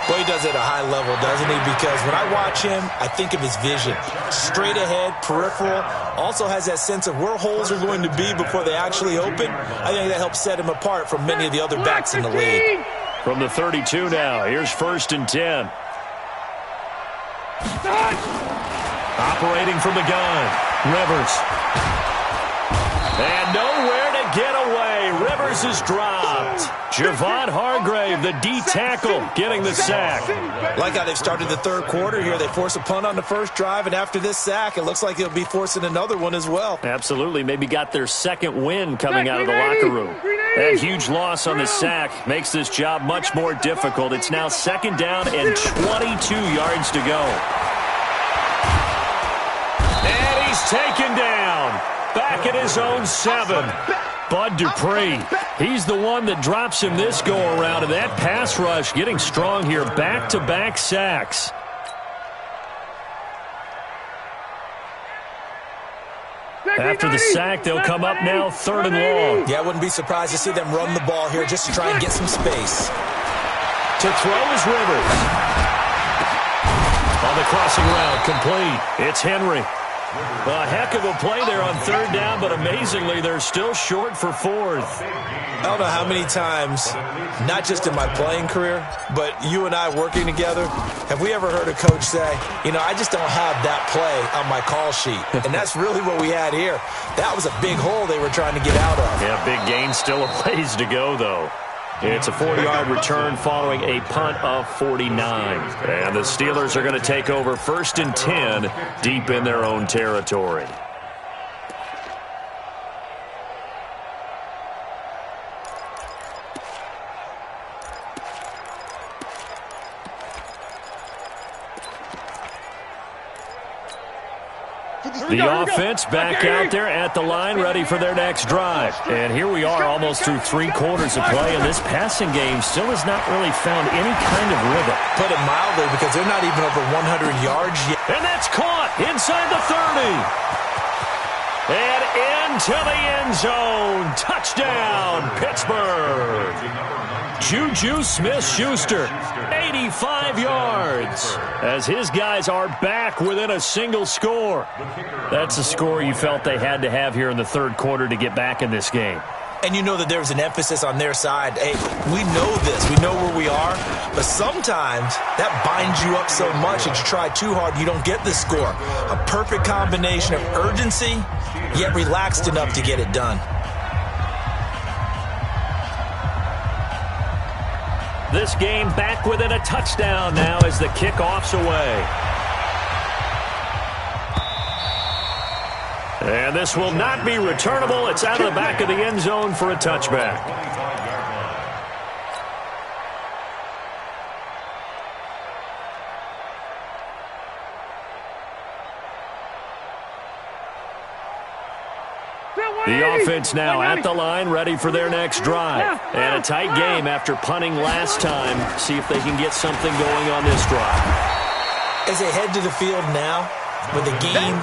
Well, he does it at a high level, doesn't he? Because when I watch him, I think of his vision. Straight ahead, peripheral, also has that sense of where holes are going to be before they actually open. I think that helps set him apart from many of the other backs in the league. From the 32 now, here's first and 10. Operating from the gun, Rivers. And nowhere to get away. Rivers is dropped. Javon Hargrave, the D tackle, getting the sack. Like how they've started the third quarter here. They force a punt on the first drive, and after this sack, it looks like they'll be forcing another one as well. Absolutely. Maybe got their second win coming out of the locker room. That huge loss on the sack makes this job much more difficult. It's now second down and 22 yards to go. And he's taken down. Back at his own 7. Bud Dupree, he's the one that drops him this go-around, and that pass rush getting strong here. Back-to-back sacks. After the sack, they'll come up now third and long. Yeah, I wouldn't be surprised to see them run the ball here just to try and get some space. To throw is Rivers. On the crossing route, complete. It's Henry. A heck of a play there on third down, but amazingly, they're still short for fourth. I don't know how many times, not just in my playing career, but you and I working together, have we ever heard a coach say, you know, I just don't have that play on my call sheet. And that's really what we had here. That was a big hole they were trying to get out of. Yeah, big gain, still a ways to go, though. It's a 40-yard return following a punt of 49. And the Steelers are going to take over first and 10 deep in their own territory. The offense back out there at the line, ready for their next drive. And here we are almost through 3 quarters of play, and this passing game still has not really found any kind of rhythm. Put it mildly, because they're not even over 100 yards yet. And that's caught inside the 30. And into the end zone. Touchdown, Pittsburgh. Juju Smith-Schuster, 85 yards, as his guys are back within a single score. That's a score you felt they had to have here in the third quarter to get back in this game. And you know that there's an emphasis on their side. Hey, we know this. We know where we are. But sometimes that binds you up so much that you try too hard, you don't get the score. A perfect combination of urgency, yet relaxed enough to get it done. This game back within a touchdown now as the kickoff's away. And this will not be returnable. It's out of the back of the end zone for a touchback. The offense now at the line, ready for their next drive. And a tight game after punting last time. See if they can get something going on this drive. As they head to the field now, with the game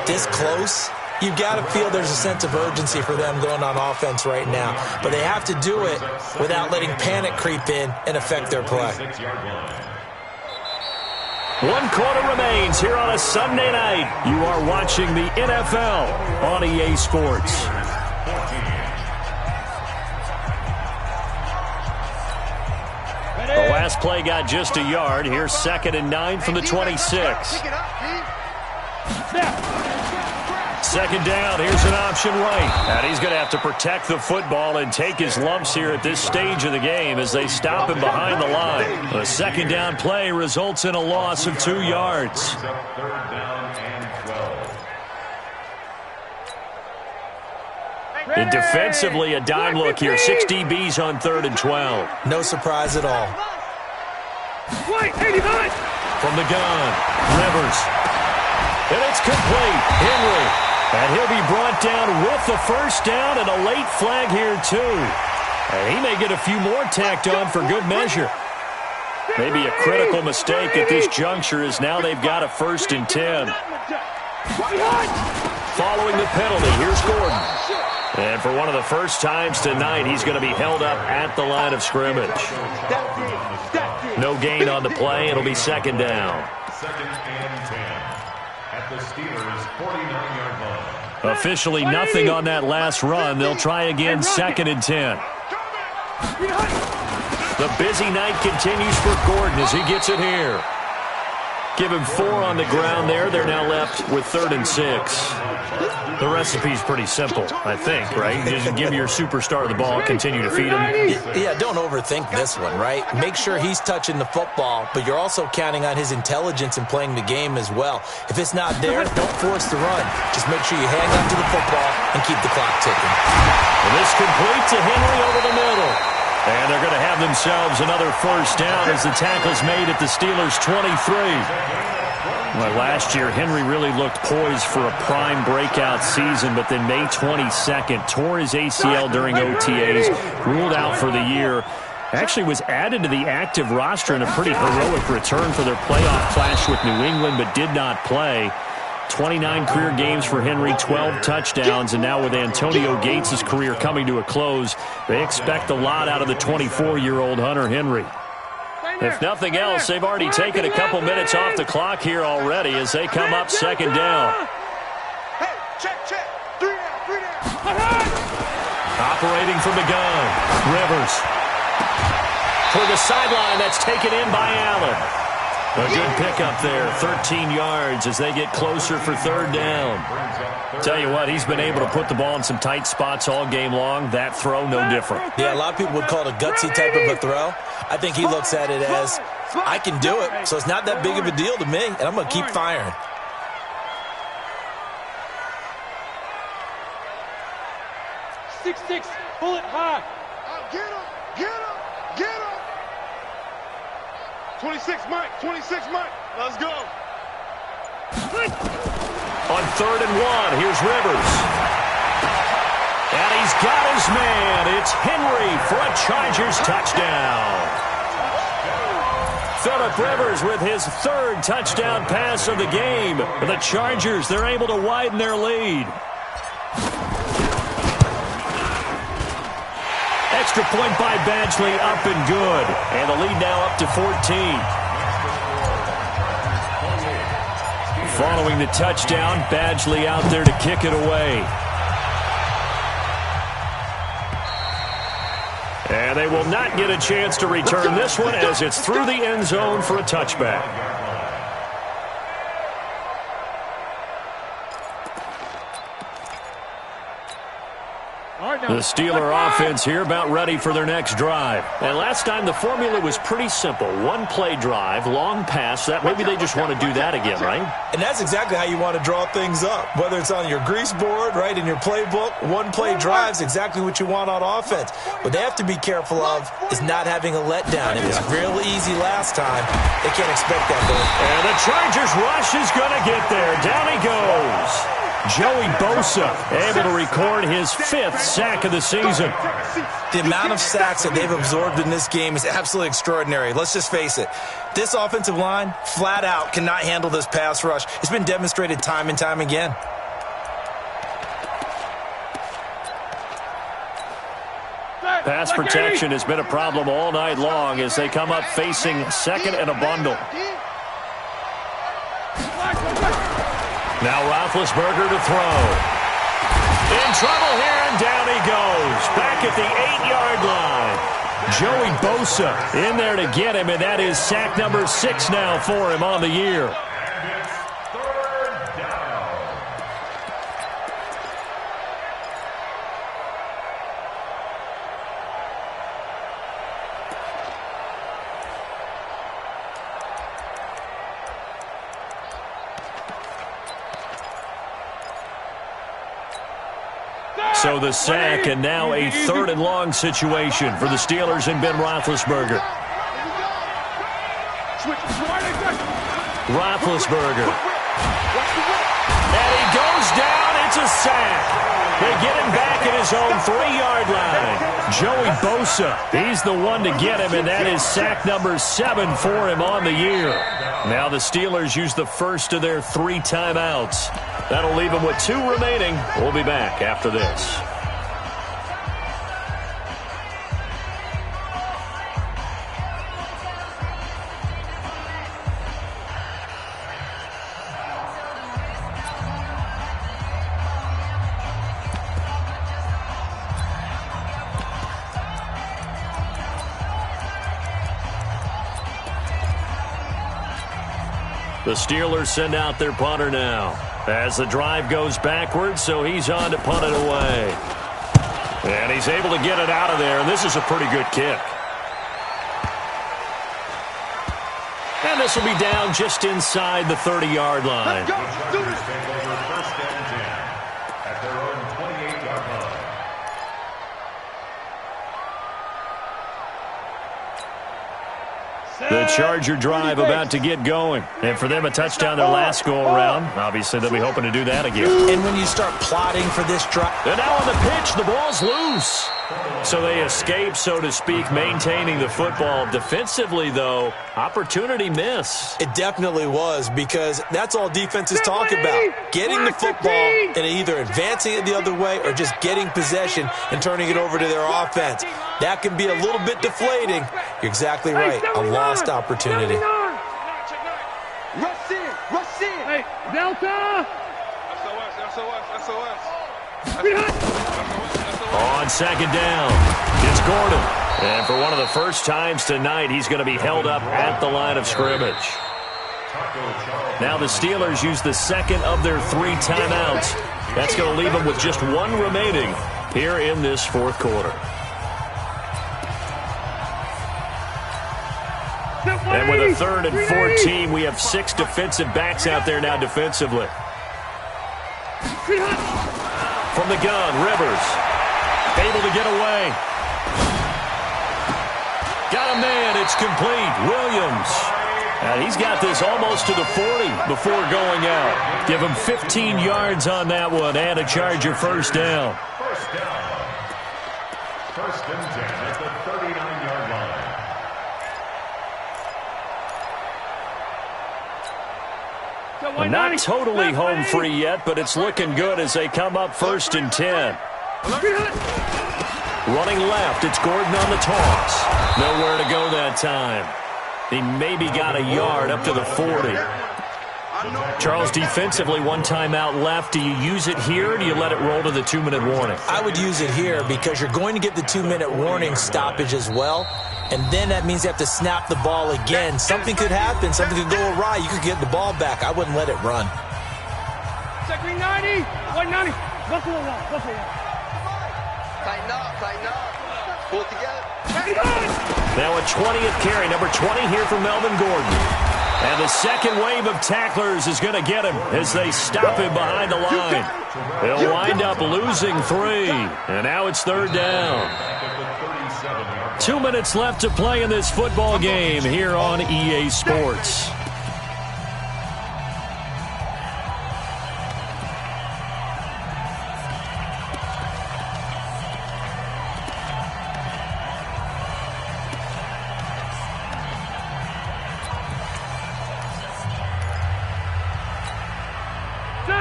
this close, you've got to feel there's a sense of urgency for them going on offense right now. But they have to do it without letting panic creep in and affect their play. 1 quarter remains here on a Sunday night. You are watching the NFL on EA Sports. The last play got just a yard. Here's 2nd and 9 from the 26. 2nd down, here's an option right. And he's going to have to protect the football and take his lumps here at this stage of the game as they stop him behind the line. The 2nd down play results in a loss of 2 yards. And defensively, a dime look here. 6 DBs on 3rd and 12. No surprise at all. From the gun, Rivers. And it's complete. Henry. And he'll be brought down with the first down and a late flag here, too. And he may get a few more tacked on for good measure. Maybe a critical mistake at this juncture as now they've got a 1st and 10. Following the penalty, here's Gordon. And for one of the first times tonight, he's going to be held up at the line of scrimmage. No gain on the play. It'll be 2nd down. 2nd and 10 at the Steelers' 49-yard line. Officially nothing on that last run. They'll try again, 2nd and 10. The busy night continues for Gordon as he gets it here. Give him 4 on the ground there. They're now left with 3rd and 6. The recipe's pretty simple, I think, right? Just give your superstar the ball, continue to feed him. Yeah, don't overthink this one, right? Make sure he's touching the football, but you're also counting on his intelligence in playing the game as well. If it's not there, don't force the run. Just make sure you hang on to the football and keep the clock ticking. And this complete to Henry over the middle. And they're going to have themselves another 1st down as the tackle's made at the Steelers' 23. Well, last year, Henry really looked poised for a prime breakout season, but then May 22nd, tore his ACL during OTAs, ruled out for the year. Actually was added to the active roster in a pretty heroic return for their playoff clash with New England, but did not play. 29 career games for Henry, 12 touchdowns, and now with Antonio Gates' career coming to a close, they expect a lot out of the 24-year-old Hunter Henry. If nothing else, they've already taken a couple minutes off the clock here already as they come up 2nd down. Hey, check. 3 down. Operating from the gun, Rivers. For the sideline, that's taken in by Allen. A good pickup there, 13 yards as they get closer for 3rd down. Tell you what, he's been able to put the ball in some tight spots all game long. That throw, no different. Yeah, a lot of people would call it a gutsy type of a throw. I think he looks at it as, I can do it, so it's not that big of a deal to me, and I'm going to keep firing. Six, pull it high. Get him. 26, Mike. Let's go. On 3rd and 1, here's Rivers. And he's got his man. It's Henry for a Chargers touchdown. Phillip Rivers with his 3rd touchdown pass of the game. And the Chargers, they're able to widen their lead. Extra point by Badgley, up and good. And the lead now up to 14. Following the touchdown, Badgley out there to kick it away. And they will not get a chance to return this one as it's through the end zone for a touchback. The Steeler offense here about ready for their next drive. And last time the formula was pretty simple. 1-play drive, long pass. That maybe they just want to do that again, right? And that's exactly how you want to draw things up. Whether it's on your grease board, right, in your playbook, 1-play drive's exactly what you want on offense. What they have to be careful of is not having a letdown. It was real easy last time. They can't expect that though. And the Chargers rush is going to get there. Down he goes. Joey Bosa able to record his 5th sack of the season. The amount of sacks that they've absorbed in this game is absolutely extraordinary. Let's just face it. This offensive line, flat out, cannot handle this pass rush. It's been demonstrated time and time again. Pass protection has been a problem all night long as they come up facing 2nd and a bundle. Now Roethlisberger to throw. In trouble here, and down he goes. Back at the 8-yard line. Joey Bosa in there to get him, and that is sack number 6 now for him on the year. So the sack, and now a 3rd and long situation for the Steelers and Ben Roethlisberger. Roethlisberger. And he goes down. It's a sack. They get him back at his own 3-yard line. Joey Bosa, he's the one to get him, and that is sack number 7 for him on the year. Now the Steelers use the first of their 3 timeouts. That'll leave them with 2 remaining. We'll be back after this. The Steelers send out their punter now as the drive goes backwards, so he's on to punt it away. And he's able to get it out of there, and this is a pretty good kick. And this will be down just inside the 30-yard line. First and 10 at their own 28-yard line. The Charger drive about to get going. And for them, a touchdown their last go-around. Obviously, they'll be hoping to do that again. And when you start plotting for this drive... And now on the pitch, the ball's loose. So they escape, so to speak, maintaining the football. Defensively, though, opportunity miss. It definitely was, because that's all defenses talk about. Getting the football and either advancing it the other way or just getting possession and turning it over to their offense. That can be a little bit deflating. You're exactly right. A lost opportunity. Rush in. Rush in. Hey, Delta. SOS. On second down, it's Gordon. And for one of the first times tonight, he's going to be held up at the line of scrimmage. Now the Steelers use the second of their 3 timeouts. That's going to leave them with just 1 remaining here in this 4th quarter. And with a 3rd and 14, we have 6 defensive backs out there now defensively. From the gun, Rivers. Able to get away. Got a man. It's complete. Williams. And he's got this almost to the 40 before going out. Give him 15 yards on that one and a Charger first down. First and 10 at the 39-yard line. Well, not totally home free yet, but it's looking good as they come up 1st and 10. Running left, it's Gordon on the toss. Nowhere to go that time. He maybe got a yard up to the 40. Charles, defensively, 1 timeout left. Do you use it here, or do you let it roll to the 2-minute warning? I would use it here because you're going to get the 2-minute warning stoppage as well. And then that means you have to snap the ball again. Something could happen. Something could go awry. You could get the ball back. I wouldn't let it run. Second 90. 190. Buffalo one. Tighten up. Pull it together. Now a 20th carry, number 20 here for Melvin Gordon. And the second wave of tacklers is going to get him as they stop him behind the line. They'll wind up losing 3. And now it's 3rd down. 2 minutes left to play in this football game here on EA Sports.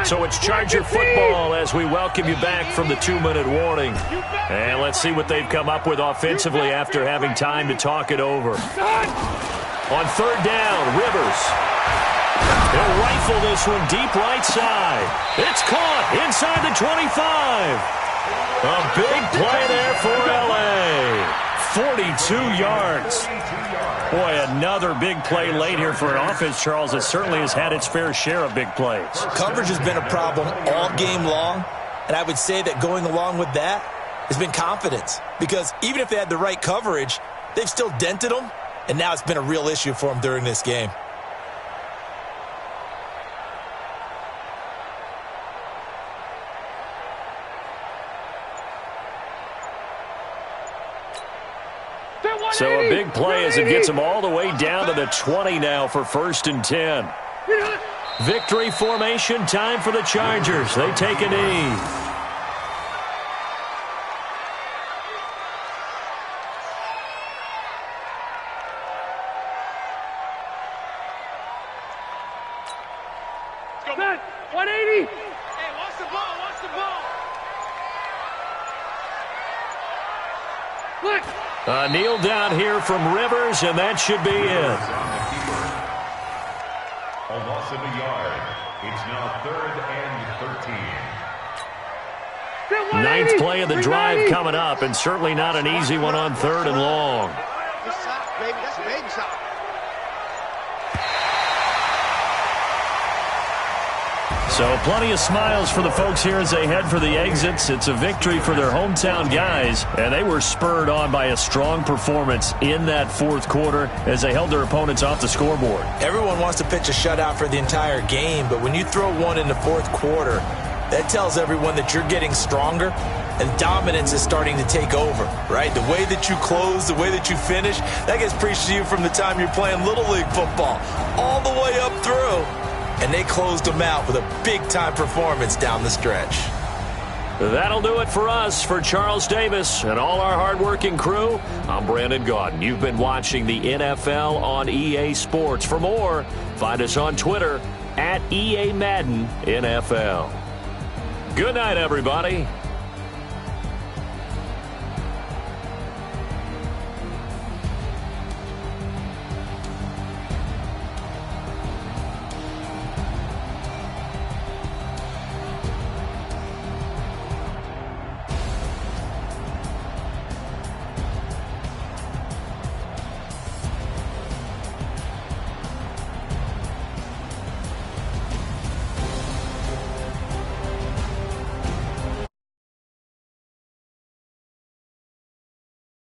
So it's Charger football as we welcome you back from the 2-minute warning. And let's see what they've come up with offensively after having time to talk it over. On 3rd down, Rivers. He'll rifle this one deep right side. It's caught inside the 25. A big play there for L.A. 42 yards. Boy, another big play late here for an offense, Charles, that certainly has had its fair share of big plays. Coverage has been a problem all game long, and I would say that going along with that has been confidence. Because even if they had the right coverage, they've still dented them, and now it's been a real issue for them during this game. big play as it gets them all the way down to the 20 now for 1st and 10. Victory formation time for the Chargers. They take a knee. Go back. 180. Hey, watch the ball. Watch the ball. Look. A kneel down here from Rivers, and that should be it. A loss of a yard. It's now 3rd and 13. 9th play of the drive coming up, and certainly not an easy one on 3rd and long. Good shot, baby. That's a baby shot. So plenty of smiles for the folks here as they head for the exits. It's a victory for their hometown guys, and they were spurred on by a strong performance in that 4th quarter as they held their opponents off the scoreboard. Everyone wants to pitch a shutout for the entire game, but when you throw one in the 4th quarter, that tells everyone that you're getting stronger and dominance is starting to take over, right? The way that you close, the way that you finish, that gets preached to you from the time you're playing Little League football all the way up through. And they closed them out with a big-time performance down the stretch. That'll do it for us. For Charles Davis and all our hard-working crew, I'm Brandon Gaudin. You've been watching the NFL on EA Sports. For more, find us on Twitter @EA Madden NFL. Good night, everybody.